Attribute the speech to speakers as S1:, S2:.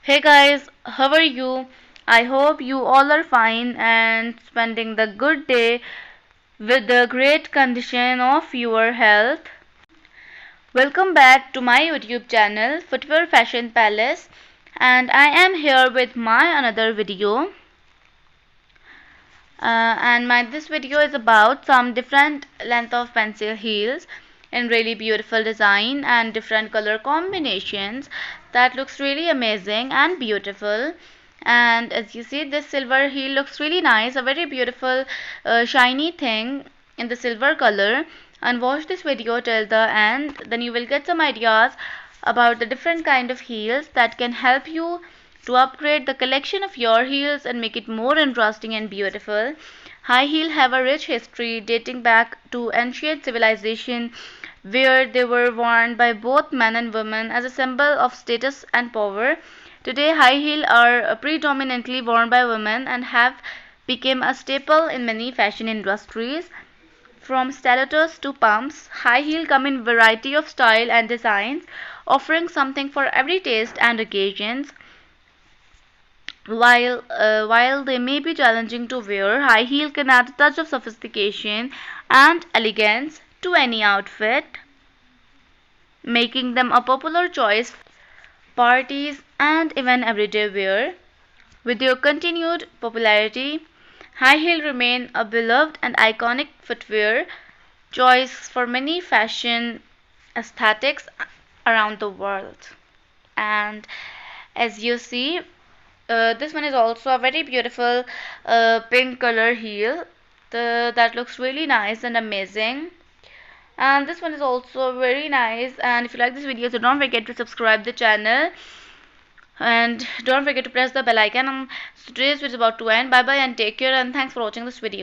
S1: Hey guys, how are you? I hope you all are fine and spending the good day with the great condition of your health. Welcome back to my YouTube channel, Footwear Fashion Palace, and I am here with my another video. And my this video is about some different length of pencil heels in really beautiful design and different color combinations that looks really amazing and beautiful. And as you see, this silver heel looks really nice, a very beautiful shiny thing in the silver color. And watch this video till the end, then you will get some ideas about the different kind of heels that can help you to upgrade the collection of your heels and make it more interesting and beautiful. High heels have a rich history dating back to ancient civilization where they were worn by both men and women as a symbol of status and power. Today, high heels are predominantly worn by women and have become a staple in many fashion industries. From stilettos to pumps, high heels come in variety of style and designs, offering something for every taste and occasions. While they may be challenging to wear, high heel can add a touch of sophistication and elegance to any outfit, making them a popular choice for parties and even everyday wear. With their continued popularity, high heel remain a beloved and iconic footwear choice for many fashion aesthetics around the world. And as you see, this one is also a very beautiful pink color heel. That looks really nice and amazing. And this one is also very nice. And if you like this video, so don't forget to subscribe the channel and don't forget to press the bell icon. So today's video is about to end. Bye bye and take care, and thanks for watching this video.